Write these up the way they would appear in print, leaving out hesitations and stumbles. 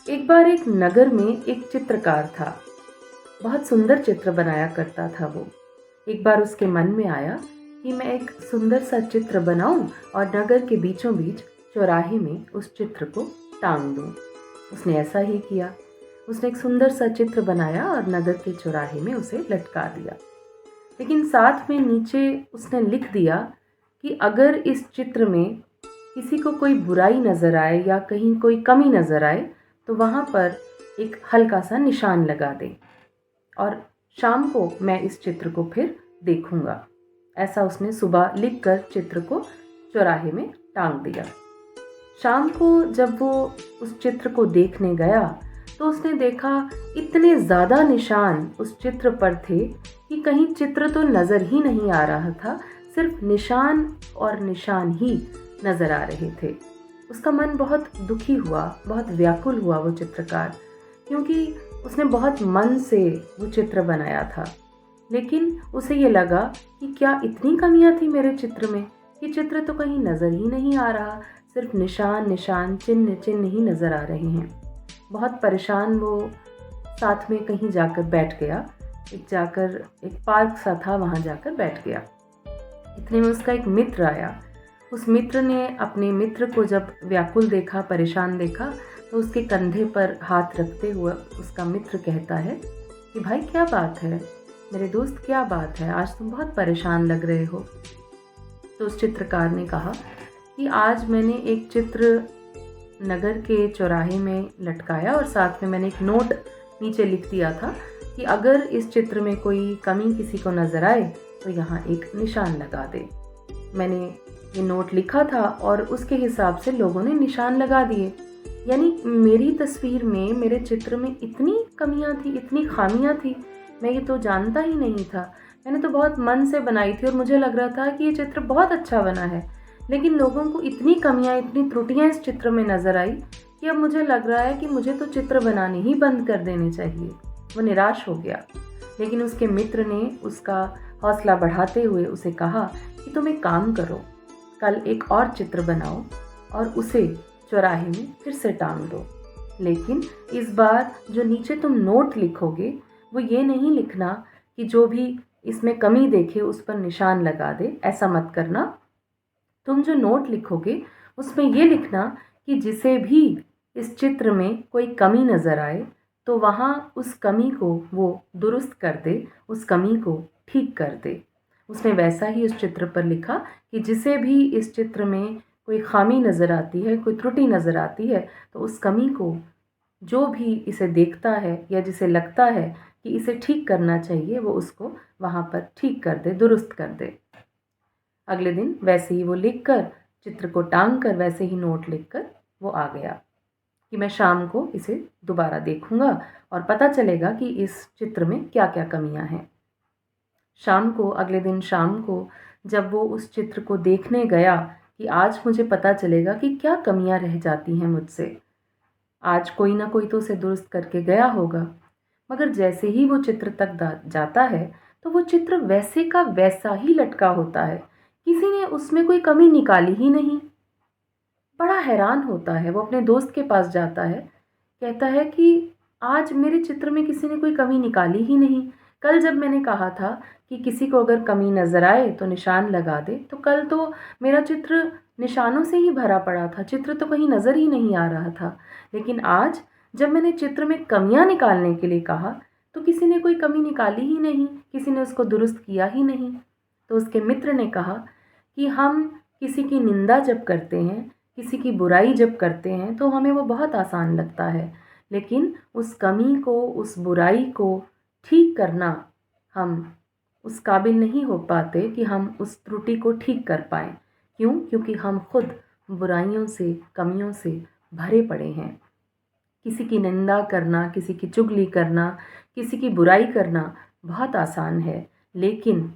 एक बार एक नगर में एक चित्रकार था। बहुत सुंदर चित्र बनाया करता था वो। एक बार उसके मन में आया कि मैं एक सुंदर सा चित्र बनाऊं और नगर के बीचों बीच चौराहे में उस चित्र को टांग दूं। उसने ऐसा ही किया। उसने एक सुंदर सा चित्र बनाया और नगर के चौराहे में उसे लटका दिया। लेकिन साथ में नीचे उसने लिख दिया कि अगर इस चित्र में किसी को कोई बुराई नज़र आए या कहीं कोई कमी नज़र आए तो वहाँ पर एक हल्का सा निशान लगा दे और शाम को मैं इस चित्र को फिर देखूंगा। ऐसा उसने सुबह लिखकर चित्र को चौराहे में टांग दिया। शाम को जब वो उस चित्र को देखने गया तो उसने देखा इतने ज़्यादा निशान उस चित्र पर थे कि कहीं चित्र तो नज़र ही नहीं आ रहा था, सिर्फ निशान और निशान ही नज़र आ रहे थे। उसका मन बहुत दुखी हुआ, बहुत व्याकुल हुआ वो चित्रकार, क्योंकि उसने बहुत मन से वो चित्र बनाया था। लेकिन उसे ये लगा कि क्या इतनी कमियां थी मेरे चित्र में कि चित्र तो कहीं नज़र ही नहीं आ रहा, सिर्फ निशान निशान चिन्ह चिन्ह ही नज़र आ रहे हैं। बहुत परेशान वो साथ में कहीं जाकर बैठ गया। एक पार्क सा था, वहाँ जाकर बैठ गया। इतने में उसका एक मित्र आया। उस मित्र ने अपने मित्र को जब व्याकुल देखा, परेशान देखा, तो उसके कंधे पर हाथ रखते हुए उसका मित्र कहता है कि भाई क्या बात है, मेरे दोस्त क्या बात है, आज तुम बहुत परेशान लग रहे हो। तो उस चित्रकार ने कहा कि आज मैंने एक चित्र नगर के चौराहे में लटकाया और साथ में मैंने एक नोट नीचे लिख दिया था कि अगर इस चित्र में कोई कमी किसी को नज़र आए तो यहाँ एक निशान लगा दे। मैंने ये नोट लिखा था और उसके हिसाब से लोगों ने निशान लगा दिए। यानी मेरी तस्वीर में, मेरे चित्र में इतनी कमियां थी, इतनी खामियां थी, मैं ये तो जानता ही नहीं था। मैंने तो बहुत मन से बनाई थी और मुझे लग रहा था कि ये चित्र बहुत अच्छा बना है, लेकिन लोगों को इतनी कमियां, इतनी त्रुटियां इस चित्र में नज़र आई कि अब मुझे लग रहा है कि मुझे तो चित्र बनाने ही बंद कर देने चाहिए। वो निराश हो गया। लेकिन उसके मित्र ने उसका हौसला बढ़ाते हुए उसे कहा कि तुम एक काम करो, कल एक और चित्र बनाओ और उसे चौराहे में फिर से टांग दो। लेकिन इस बार जो नीचे तुम नोट लिखोगे वो ये नहीं लिखना कि जो भी इसमें कमी देखे उस पर निशान लगा दे, ऐसा मत करना। तुम जो नोट लिखोगे उसमें ये लिखना कि जिसे भी इस चित्र में कोई कमी नज़र आए तो वहाँ उस कमी को वो दुरुस्त कर दे, उस कमी को ठीक कर दे। उसने वैसा ही उस चित्र पर लिखा कि जिसे भी इस चित्र में कोई खामी नज़र आती है, कोई त्रुटि नज़र आती है, तो उस कमी को जो भी इसे देखता है या जिसे लगता है कि इसे ठीक करना चाहिए, वो उसको वहाँ पर ठीक कर दे, दुरुस्त कर दे। अगले दिन वैसे ही वो लिखकर, चित्र को टांग कर, वैसे ही नोट लिखकर वो आ गया कि मैं शाम को इसे दोबारा देखूंगा और पता चलेगा कि इस चित्र में क्या क्या कमियां हैं। अगले दिन शाम को जब वो उस चित्र को देखने गया कि आज मुझे पता चलेगा कि क्या कमियां रह जाती हैं मुझसे, आज कोई ना कोई तो उसे दुरुस्त करके गया होगा। मगर जैसे ही वो चित्र तक जाता है तो वो चित्र वैसे का वैसा ही लटका होता है, किसी ने उसमें कोई कमी निकाली ही नहीं। बड़ा हैरान होता है। वो अपने दोस्त के पास जाता है, कहता है कि आज मेरे चित्र में किसी ने कोई कमी निकाली ही नहीं। कल जब मैंने कहा था कि किसी को अगर कमी नज़र आए तो निशान लगा दे, तो कल तो मेरा चित्र निशानों से ही भरा पड़ा था, चित्र तो कहीं नज़र ही नहीं आ रहा था। लेकिन आज जब मैंने चित्र में कमियां निकालने के लिए कहा तो किसी ने कोई कमी निकाली ही नहीं, किसी ने उसको दुरुस्त किया ही नहीं। तो उसके मित्र ने कहा कि हम किसी की निंदा जब करते हैं, किसी की बुराई जब करते हैं तो हमें वो बहुत आसान लगता है, लेकिन उस कमी को, उस बुराई को ठीक करना हम उस काबिल नहीं हो पाते कि हम उस त्रुटि को ठीक कर पाएं। क्यों? क्योंकि हम खुद बुराइयों से, कमियों से भरे पड़े हैं। किसी की निंदा करना, किसी की चुगली करना, किसी की बुराई करना बहुत आसान है, लेकिन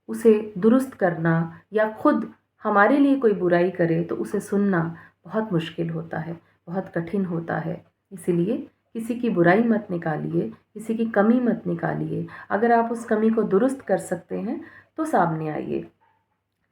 उसे दुरुस्त करना या खुद हमारे लिए कोई बुराई करे तो उसे सुनना बहुत मुश्किल होता है, बहुत कठिन होता है। इसीलिए किसी की बुराई मत निकालिए, किसी की कमी मत निकालिए। अगर आप उस कमी को दुरुस्त कर सकते हैं तो सामने आइए।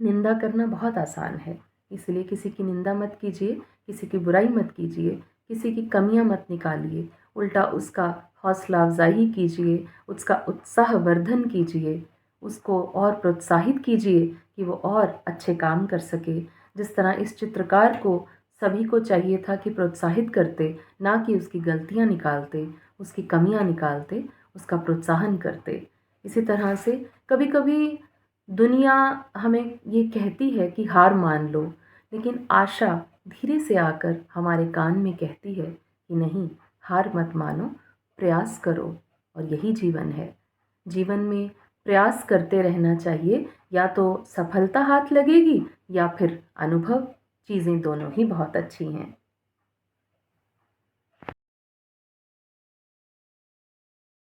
निंदा करना बहुत आसान है, इसलिए किसी की निंदा मत कीजिए, किसी की बुराई मत कीजिए। किसी की कमियां मत निकालिए, उल्टा उसका हौसला अफजाई कीजिए, उसका उत्साहवर्धन कीजिए, उसको और प्रोत्साहित कीजिए कि वो और अच्छे काम कर सके। जिस तरह इस चित्रकार को सभी को चाहिए था कि प्रोत्साहित करते, ना कि उसकी गलतियां निकालते, उसकी कमियां निकालते, उसका प्रोत्साहन करते। इसी तरह से कभी कभी दुनिया हमें ये कहती है कि हार मान लो, लेकिन आशा धीरे से आकर हमारे कान में कहती है कि नहीं, हार मत मानो, प्रयास करो। और यही जीवन है। जीवन में प्रयास करते रहना चाहिए, या तो सफलता हाथ लगेगी या फिर अनुभव। चीज़ें दोनों ही बहुत अच्छी हैं।